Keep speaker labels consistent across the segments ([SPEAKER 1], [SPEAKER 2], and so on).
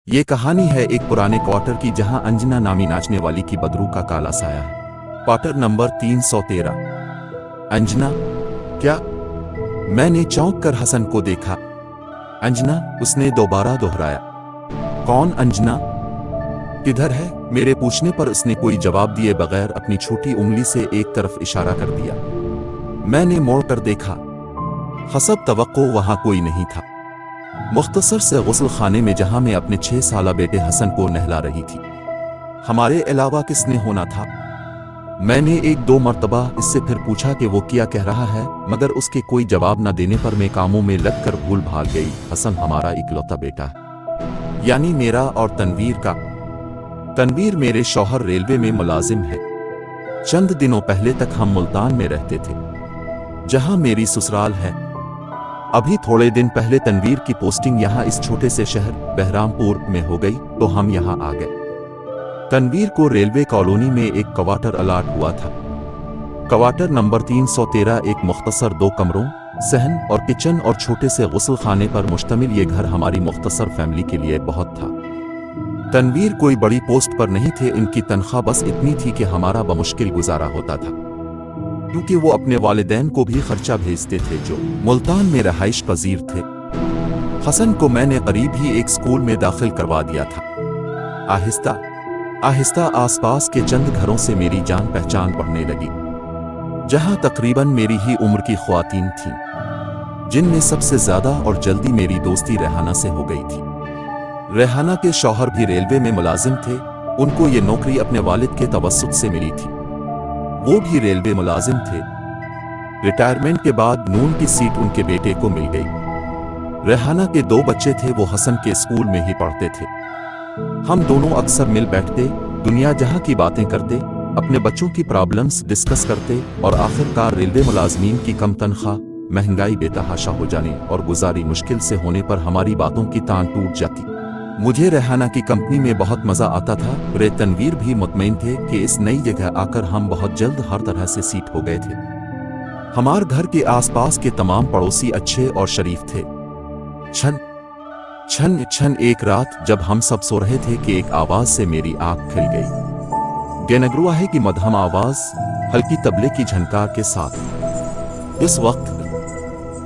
[SPEAKER 1] ये कहानी है एक पुराने क्वार्टर की जहां अंजना नामी नाचने वाली की बदरू का काला साया है। Quarter number 313। अंजना? क्या? मैंने चौंक कर हसन को देखा। अंजना? उसने दोबारा दोहराया। कौन अंजना? किधर है? मेरे पूछने पर उसने कोई जवाब दिए बगैर अपनी छोटी उंगली से एक तरफ इशारा कर दिया। मैंने मोड़ कर देखा। हसब तवक्को वहां कोई नहीं था। मुख्तसर से गुस्ल खाने में जहां मैं अपने 6 साला बेटे हसन को नहला रही थी। हमारे अलावा किसने होना था? मैंने 1-2 मर्तबा इससे फिर पूछा कि वो क्या कह रहा है, मगर उसके कोई जवाब न देने पर मैं कामों में लगकर भूल भाग गई। हसन हमारा इकलौता बेटा है, यानी मेरा और तनवीर का। तनवीर मेरे शौहर रेलवे में मुलाजिम है। चंद दिनों पहले तक हम मुल्तान में रहते थे, जहां मेरी ससुराल है। अभी थोड़े दिन पहले तनवीर की पोस्टिंग यहाँ इस छोटे से शहर बहरामपुर में हो गई, तो हम यहाँ आ गए। तनवीर को रेलवे कॉलोनी में एक क्वार्टर अलाट हुआ था। क्वार्टर नंबर 313 एक मुख्तसर 2 कमरों, सहन और किचन और छोटे से गुस्ल खाने पर मुश्तमिल ये घर हमारी मुख्तसर फैमिली के लिए बहुत था। तनवीर कोई बड़ी पोस्ट पर नहीं थे, इनकी तनख्वाह बस इतनी थी कि हमारा बमुश्किल गुजारा होता था, क्योंकि वो अपने वालिदैन को भी खर्चा भेजते थे जो मुल्तान में रहाइश पजीर थे। हसन को मैंने करीब ही एक स्कूल में दाखिल करवा दिया था। आहिस्ता आहिस्ता आसपास के चंद घरों से मेरी जान पहचान बढ़ने लगी, जहां तकरीबन मेरी ही उम्र की ख्वातीन थीं, जिनमें सबसे ज्यादा और जल्दी मेरी दोस्ती रेहाना से हो गई थी। रेहाना के शौहर भी रेलवे में मुलाजिम थे। उनको ये नौकरी अपने वालिद के तवस्सुत से मिली थी। वो भी रेलवे मुलाजिम थे। रिटायरमेंट के बाद नून की सीट उनके बेटे को मिल गई। रेहाना के 2 बच्चे थे, वो हसन के स्कूल में ही पढ़ते थे। हम दोनों अक्सर मिल बैठते, दुनिया जहां की बातें करते, अपने बच्चों की प्रॉब्लम्स डिस्कस करते, और आखिरकार रेलवे मुलाजमीन की कम तनख्वाह, महंगाई, बेतहाशा हो जाने और गुजारी मुश्किल से होने पर हमारी बातों की तान टूट जाती। मुझे रेहाना की कंपनी में बहुत मजा आता था। रे तनवीर भी मुतमईन थे कि इस नई जगह आकर हम बहुत जल्द हर तरह से सीट हो गए थे। हमारे घर के आसपास के तमाम पड़ोसी अच्छे और शरीफ थे। छन छन छन एक रात जब हम सब सो रहे थे कि एक आवाज से मेरी आंख खुल गई। गेनगरुआहे की मध्यम आवाज, हल्की तबले की झनकार के साथ। इस वक्त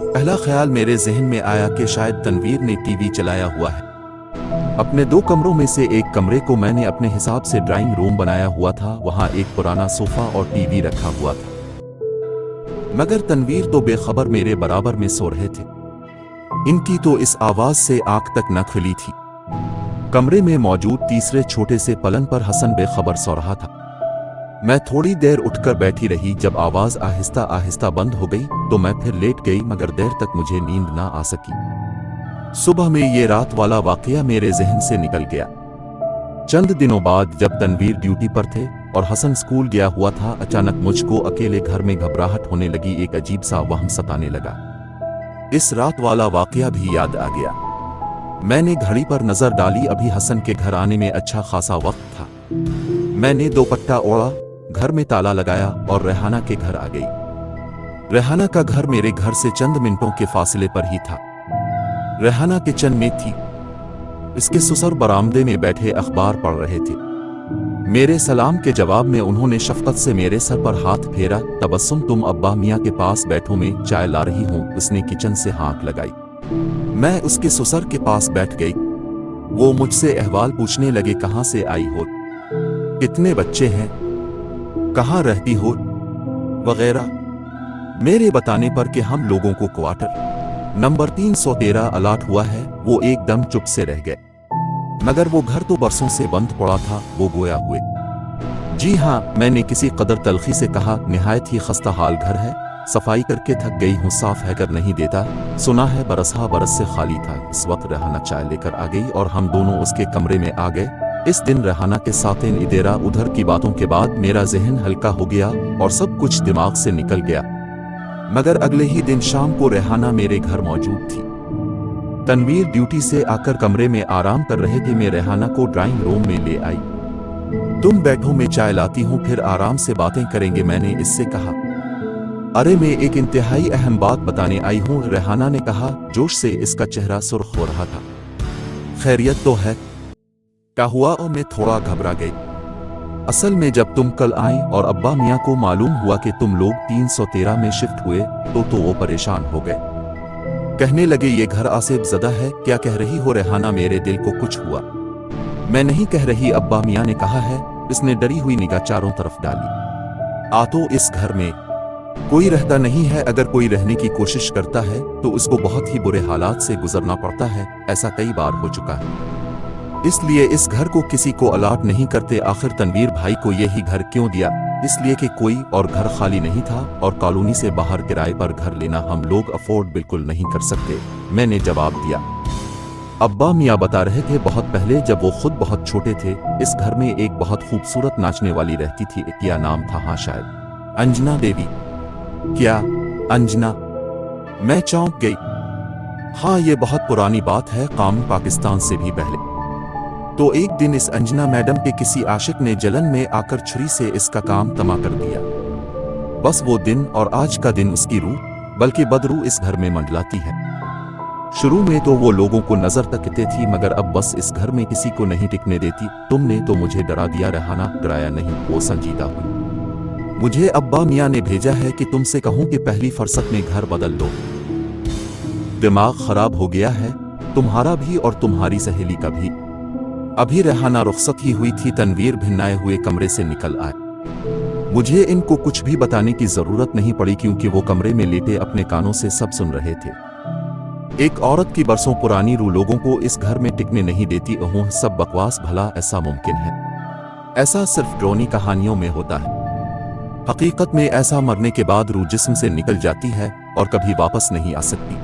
[SPEAKER 1] पहला ख्याल मेरे जहन में आया कि शायद तनवीर ने टीवी चलाया हुआ है। अपने 2 कमरों में से एक कमरे को मैंने अपने हिसाब से ड्राइंग रूम बनाया हुआ था। वहां एक पुराना सोफा और टीवी रखा हुआ था, मगर तनवीर तो बेखबर मेरे बराबर में सो रहे थे। इनकी तो इस आवाज से आंख तक न खुली थी। कमरे में मौजूद तीसरे छोटे से पलंग पर हसन बेखबर सो रहा था। मैं थोड़ी देर उठकर बैठी रही। जब आवाज आहिस्ता आहिस्ता बंद हो गई तो मैं फिर लेट गई, मगर देर तक मुझे नींद ना आ सकी। सुबह में ये रात वाला वाकया मेरे जहन से निकल गया। चंद दिनों बाद जब तनवीर ड्यूटी पर थे और हसन स्कूल गया हुआ था, अचानक मुझको अकेले घर में घबराहट होने लगी। एक अजीब सा वहम सताने लगा। इस रात वाला वाकया भी याद आ गया। मैंने घड़ी पर नजर डाली। अभी हसन के घर आने में अच्छा खासा वक्त था। मैंने दोपट्टा ओढ़ा, घर में ताला लगाया और रेहाना के घर आ गई। रेहाना का घर मेरे घर से चंद मिनटों के फासले पर ही था। रेहाना किचन में थी। इसके ससुर बरामदे में बैठे अखबार पढ़ रहे थे। मेरे सलाम के जवाब में उन्होंने शफकत से मेरे सर पर हाथ फेरा। तबस्सुम, तुम अब्बा मियाँ के पास बैठो, मैं चाय ला रही हूँ। उसने किचन से हाँक लगाई। मैं उसके ससुर के पास बैठ गई। वो मुझसे अहवाल पूछने लगे, कहाँ से आई हो, कितने बच्चे हैं, कहाँ रहती हो, वगैरह। मेरे बताने पर कि हम लोगों को क्वार्टर नंबर 313 अलाट हुआ है, वो एकदम चुप से रह गए। मगर वो घर तो बरसों से बंद पड़ा था। वो गोया हुए। जी हाँ, मैंने किसी कदर तलखी से कहा, निहायत ही खस्ता हाल घर है, सफाई करके थक गई हूँ, साफ है कर नहीं देता। सुना है बरसहा बरस से खाली था। इस वक्त रेहाना चाय लेकर आ गई और हम दोनों उसके कमरे में आ गए। इस दिन रेहाना के साथ इन इधर उधर की बातों के बाद मेरा जहन हल्का हो गया और सब कुछ दिमाग से निकल गया। मगर अगले ही दिन शाम को रेहाना मेरे घर मौजूद थी। तनवीर ड्यूटी से आकर कमरे में आराम कर रहे थे। मैं रेहाना को ड्राइंग रूम में ले आई। तुम बैठो, मैं चाय लाती हूँ, फिर आराम से बातें करेंगे, मैंने इससे कहा। अरे, मैं एक इंतहाई अहम बात बताने आई हूँ, रेहाना ने कहा। जोश से इसका चेहरा सुर्ख हो रहा था। खैरियत तो है? क्या हुआ? और मैं थोड़ा घबरा गई। असल में जब तुम कल आई और अब्बा मियाँ को मालूम हुआ कि तुम लोग 313 में शिफ्ट हुए तो वो परेशान हो गए। कहने लगे ये घर आसिफ ज़दा है। क्या कह रही हो रेहाना? मेरे दिल को कुछ हुआ। मैं नहीं कह रही, अब्बा मियाँ ने कहा है। इसने डरी हुई निगाह चारों तरफ डाली। आ तो इस घर में कोई रहता नहीं है। अगर कोई रहने की कोशिश करता है तो उसको बहुत ही बुरे हालात से गुजरना पड़ता है। ऐसा कई बार हो चुका है। इसलिए इस घर को किसी को अलाट नहीं करते। आखिर तनवीर भाई को यही घर क्यों दिया? इसलिए कि कोई और घर खाली नहीं था और कॉलोनी से बाहर किराए पर घर लेना हम लोग अफोर्ड बिल्कुल नहीं कर सकते। मैंने जवाब दिया। अब्बा मियाँ बता रहे थे बहुत पहले जब वो खुद बहुत छोटे थे इस घर में एक बहुत खूबसूरत नाचने वाली रहती थी। क्या नाम था? हाँ शायद अंजना देवी। क्या अंजना? मैं चौंक गई। हाँ ये बहुत पुरानी बात है, काम पाकिस्तान से भी पहले। तो एक दिन इस अंजना मैडम के किसी आशिक ने जलन में आकर छुरी से इसका काम तमा कर दिया। बस वो दिन और आज का दिन उसकी रूह बल्कि बदरूह इस घर में मंडलाती है। शुरू में तो वो लोगों को नजर तकते थी मगर अब बस इस घर में किसी को नहीं टिकने देती। तुमने तो मुझे डरा दिया रेहाना। डराया नहीं, वो संजीदा हुई। मुझे अब्बा मियाँ ने भेजा है कि तुमसे कहूँ कि पहली फुर्सत में घर बदल दो। दिमाग खराब हो गया है, तुम्हारा भी और तुम्हारी सहेली का भी। अभी रेहाना रुखसत ही हुई थी। तनवीर भिन्नाए हुए कमरे से निकल आए। मुझे इनको कुछ भी बताने की जरूरत नहीं पड़ी क्योंकि वो कमरे में लेटे अपने कानों से सब सुन रहे थे। एक औरत की बरसों पुरानी रूह लोगों को इस घर में टिकने नहीं देती। ओह सब बकवास, भला ऐसा मुमकिन है? ऐसा सिर्फ ड्रोनी कहानियों में होता है। हकीकत में ऐसा मरने के बाद रूह जिस्म से निकल जाती है और कभी वापस नहीं आ सकती।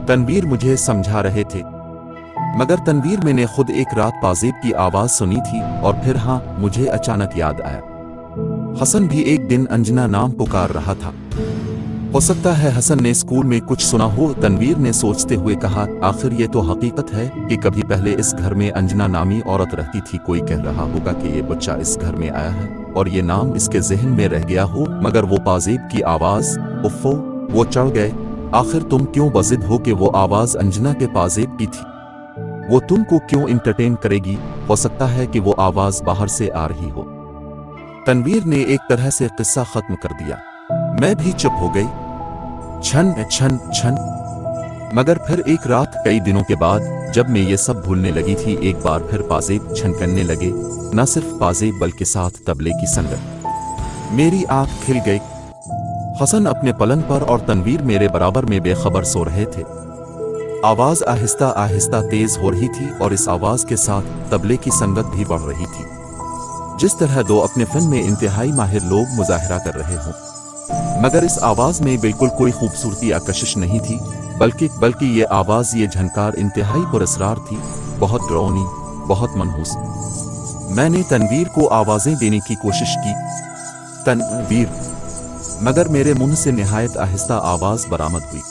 [SPEAKER 1] तनवीर मुझे समझा रहे थे मगर तनवीर मैंने खुद एक रात पाजेब की आवाज सुनी थी और फिर हाँ मुझे अचानक याद आया हसन भी एक दिन अंजना नाम पुकार रहा था। हो सकता है हसन ने स्कूल में कुछ सुना हो। तनवीर ने सोचते हुए कहा, आखिर ये तो हकीकत है कि कभी पहले इस घर में अंजना नामी औरत रहती थी। कोई कह रहा होगा कि ये बच्चा इस घर में आया है और ये नाम इसके जहन में रह गया हो। मगर वो पाजेब की आवाज, उफ़ो, वो चढ़ गए। आखिर तुम क्यों बजिद हो कि वो आवाज अंजना के पाजेब की थी? वो तुमको क्यों इंटरटेन करेगी? हो सकता है कि वो आवाज बाहर से आ रही हो। तनवीर ने एक तरह से किस्सा खत्म कर दिया। मैं भी चुप हो गई। छन छन छन। मगर फिर एक रात कई दिनों के बाद जब मैं ये सब भूलने लगी थी, एक बार फिर पाजेब छनकने लगे। न सिर्फ पाजेब बल्कि साथ तबले की संगत। मेरी आंख खिल गई। हसन अपने पलंग पर और तनवीर मेरे बराबर में बेखबर सो रहे थे। आवाज आहिस्ता आहिस्ता तेज हो रही थी और इस आवाज के साथ तबले की संगत भी बढ़ रही थी। जिस तरह दो अपने फन में इंतहाई माहिर लोग मुजाहरा कर रहे हों। मगर इस आवाज में बिल्कुल कोई खूबसूरती या कशिश नहीं थी, बल्कि ये आवाज, ये झनकार इंतहाई पुरअसरार थी, बहुत डरावनी, बहुत मनहूस। मैंने तनवीर को आवाजें देने की कोशिश की, तनवीर, मगर मेरे मुंह से निहायत आहिस्ता आवाज बरामद हुई।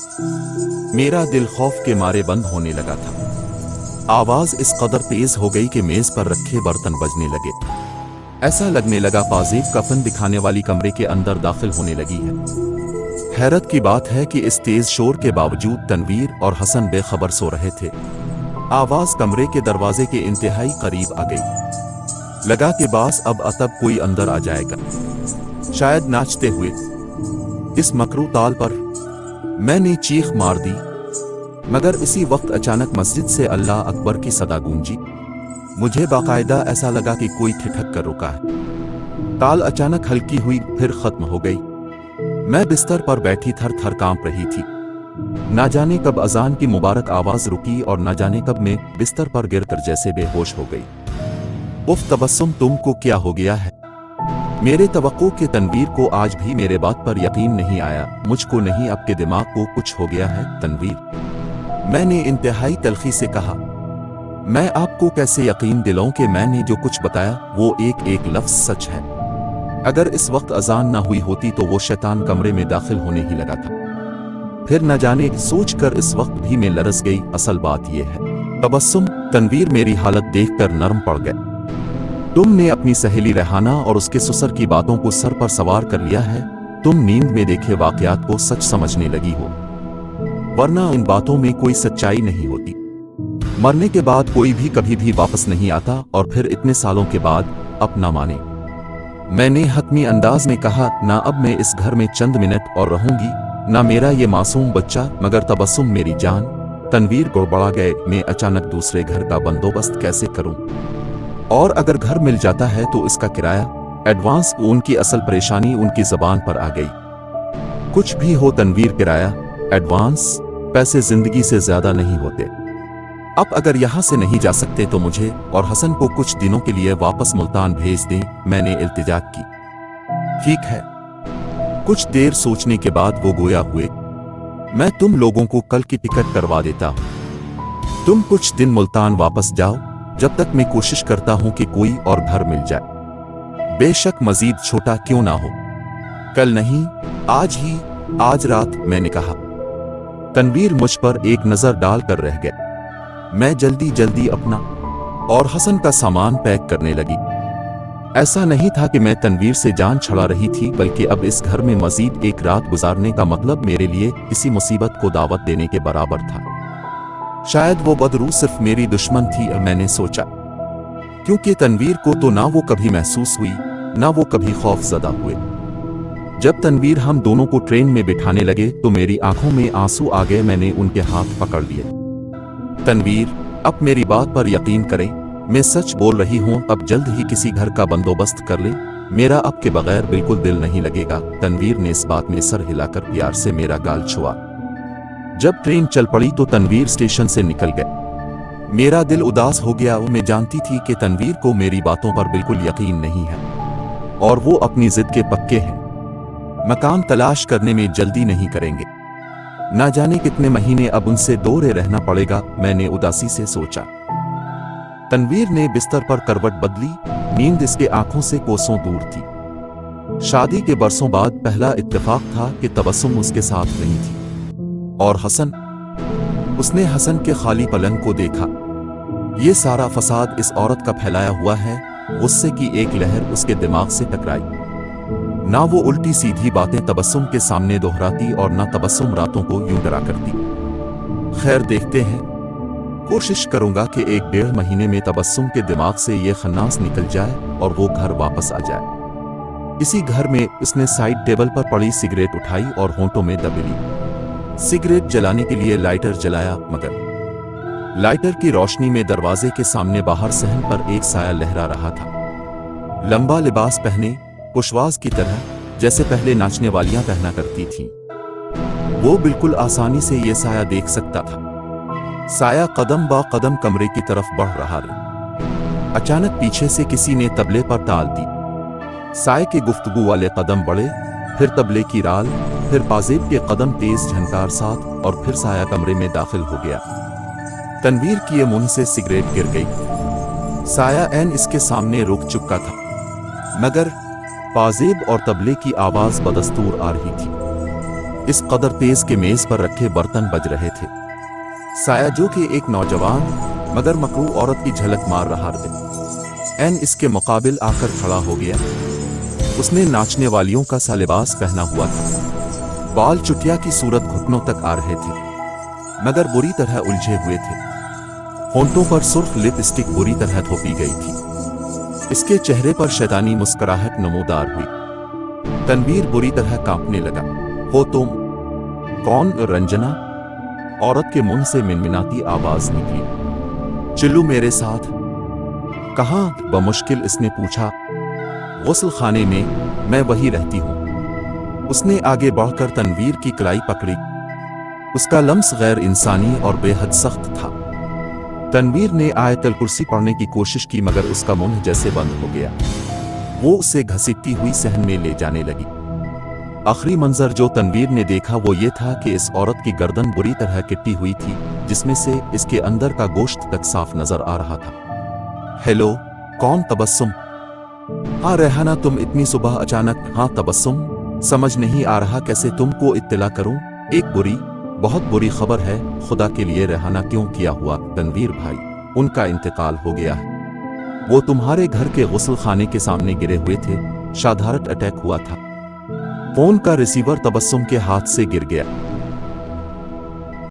[SPEAKER 1] मेरा दिल खौफ के मारे बंद होने लगा था। आवाज इस कदर तेज हो गई कि मेज पर रखे बर्तन बजने लगे। ऐसा लगने लगा पाजेब का फन दिखाने वाली कमरे के अंदर दाखिल होने लगी है। हैरत की बात है कि इस तेज शोर के बावजूद तनवीर और हसन बेखबर सो रहे थे। आवाज कमरे के दरवाजे के इंतहाई करीब आ गई। लगा कि बास अब अतब कोई अंदर आ जाएगा, शायद नाचते हुए। इस मकरू ताल पर मैंने चीख मार दी, मगर इसी वक्त अचानक मस्जिद से अल्लाह अकबर की सदा गूंजी। मुझे बाकायदा ऐसा लगा कि कोई ठिठक कर रुका है। ताल अचानक हल्की हुई, फिर खत्म हो गई। मैं बिस्तर पर बैठी थर थर कांप रही थी। ना जाने कब अजान की मुबारक आवाज रुकी और ना जाने कब मैं बिस्तर पर गिरकर जैसे बेहोश हो गई। उफ तबस्सुम, तुमको क्या हो गया है? मेरे तवक्को के तनवीर को आज भी मेरे बात पर यकीन नहीं आया। मुझको नहीं, आपके दिमाग को कुछ हो गया है तनवीर। मैंने इंतहाई तलखी से कहा। मैं आपको कैसे यकीन दिलाऊं कि मैंने जो कुछ बताया वो एक एक लफ्ज सच है। अगर इस वक्त अजान ना हुई होती तो वो शैतान कमरे में दाखिल होने ही लगा था। फिर न जाने सोचकर इस वक्त भी मैं लरस गई। असल बात यह है तबस्सुम, तनवीर मेरी हालत देखकर नरम पड़ गए। तुमने अपनी सहेली रेहाना और उसके ससुर की बातों को सर पर सवार कर लिया है। तुम नींद में देखे वाकयात को सच समझने लगी हो, वरना इन बातों में कोई सच्चाई नहीं होती। मरने के बाद कोई भी कभी भी वापस नहीं आता, और फिर इतने सालों के बाद अब ना माने। मैंने हतमी अंदाज में कहा, ना अब मैं इस घर में चंद मिनट और रहूंगी, ना मेरा ये मासूम बच्चा, मगर तबस्सुम मेरी जान। तनवीर गड़बड़ा गए। मैं अचानक दूसरे घर का बंदोबस्त कैसे करूं? और अगर घर मिल जाता है तो इसका किराया, एडवांस? उनकी असल परेशानी उनकी जबान पर आ गई। कुछ भी हो तनवीर, किराया, एडवांस, पैसे जिंदगी से ज्यादा नहीं होते। अब अगर यहां से नहीं जा सकते तो मुझे और हसन को कुछ दिनों के लिए वापस मुल्तान भेज दें। मैंने इल्तिजा की। ठीक है। कुछ देर सोचने के बाद वो गोया हुए, मैं तुम लोगों को कल की टिकट करवा देता हूं। तुम कुछ दिन मुल्तान वापस जाओ, जब तक मैं कोशिश करता हूं कि कोई और घर मिल जाए, बेशक मजीद छोटा क्यों ना हो। कल नहीं, आज ही, आज रात, मैंने कहा। तनवीर मुझ पर एक नजर डाल कर रह गए। मैं जल्दी जल्दी अपना और हसन का सामान पैक करने लगी। ऐसा नहीं था कि मैं तनवीर से जान छुड़ा रही थी, बल्कि अब इस घर में मजीद एक रात गुजारने का मतलब मेरे लिए किसी मुसीबत को दावत देने के बराबर था। शायद वो बदरू सिर्फ मेरी दुश्मन थी, और मैंने सोचा, क्योंकि तनवीर को तो ना वो कभी महसूस हुई, ना वो कभी खौफजदा हुए। जब तनवीर हम दोनों को ट्रेन में बिठाने लगे तो मेरी आंखों में आंसू आ गए। मैंने उनके हाथ पकड़ लिए। तनवीर, अब मेरी बात पर यकीन करें, मैं सच बोल रही हूं। अब जल्द ही किसी घर का बंदोबस्त कर ले, मेरा अब के बगैर बिल्कुल दिल नहीं लगेगा। तनवीर ने इस बात में सर हिलाकर प्यार से मेरा गाल छुआ। जब ट्रेन चल पड़ी तो तनवीर स्टेशन से निकल गए। मेरा दिल उदास हो गया। मैं जानती थी कि तनवीर को मेरी बातों पर बिल्कुल यकीन नहीं है, और वो अपनी जिद के पक्के हैं। मकान तलाश करने में जल्दी नहीं करेंगे। ना जाने कितने महीने अब उनसे दूर रहना पड़ेगा, मैंने उदासी से सोचा। तनवीर ने बिस्तर पर करवट बदली। नींद इसके आंखों से कोसों दूर थी। शादी के बरसों बाद पहला इत्तेफाक था कि तबस्सुम उसके साथ नहीं थी। और हसन, उसने हसन के खाली पलंग को देखा। ये सारा फसाद इस औरत का फैलाया हुआ है। गुस्से की एक लहर उसके दिमाग से टकराई। ना वो उल्टी सीधी बातें तबस्सुम के सामने दोहराती, और ना तबस्सुम रातों को यूं डरा करती। खैर, देखते हैं। कोशिश करूंगा कि 1-1.5 महीने में तबस्सुम के दिमाग से ये खन्नास निकल जाए और वो घर वापस आ जाए। इसी घर में उसने साइड टेबल पर पड़ी सिगरेट उठाई और होंठों में दबी ली। सिगरेट जलाने के लिए लाइटर जलाया, मगर लाइटर की रोशनी में दरवाजे के सामने बाहर सहन पर एक साया लहरा रहा था। लंबा लिबास पहने, पुशवाज की तरह, जैसे पहले नाचने वालियां पहना करती थीं। वो बिल्कुल आसानी से ये साया देख सकता था। साया कदम बा कदम कमरे की तरफ बढ़ रहा है। अचानक पीछे से किसी ने तबले पर ताल दी। साये के गुफ्तगू वाले कदम बढ़े, फिर तबले की राल, फिर पाजेब के कदम तेज झनकार साथ, और फिर साया कमरे में दाखिल हो गया। तनवीर की मुंह से सिगरेट गिर गई। साया ऐन इसके सामने रुक चुका था, मगर पाजेब और तबले की आवाज बदस्तूर आ रही थी। इस कदर तेज के मेज पर रखे बर्तन बज रहे थे। साया, जो कि एक नौजवान मगर मकरू औरत की झलक मार रहा था, ऐन इसके मुकाबिल आकर खड़ा हो गया। उसने नाचने वालियों का सा लिबास पहना हुआ था। बाल चुटिया की सूरत घुटनों तक आ रहे थे, मगर बुरी तरह उलझे हुए थे। होंठों पर सुर्ख लिपस्टिक बुरी तरह थोपी गई थी। इसके चेहरे पर शैतानी मुस्कुराहट नमूदार हुई। तनवीर बुरी तरह कांपने लगा। हो तुम? कौन? रंजना? औरत के मुंह से मिनमिनाती आवाज निकली। चिल्लू मेरे साथ। कहाँ? बमुश्किल इसने पूछा। गुस्ल खाने में, मैं वही रहती हूँ। उसने आगे बढ़कर तनवीर की कलाई पकड़ी। उसका लम्स गैर इंसानी और बेहद सख्त था। तनवीर ने आयतल कुर्सी पढ़ने की कोशिश की, मगर उसका मुंह जैसे बंद हो गया। वो उसे घसीटती हुई सहन में ले जाने लगी। आखिरी मंजर जो तनवीर ने देखा वो ये था कि इस औरत की गर्दन बुरी तरह किट्टी हुई थी, जिसमें से इसके अंदर का गोश्त तक साफ नजर आ रहा था। हेलो, कौन? तबस्सुम? हाँ रेहाना, तुम इतनी सुबह अचानक? हाँ तबस्सुम, समझ नहीं आ रहा कैसे तुमको इत्तला करूं। एक बुरी, बहुत बुरी खबर है। खुदा के लिए रेहाना, क्यों? किया हुआ? तनवीर भाई, उनका इंतकाल हो गया है। वो तुम्हारे घर के गुस्ल खाने के सामने गिरे हुए थे। साधारण अटैक हुआ था। फोन का रिसीवर तबस्सुम के हाथ से गिर गया।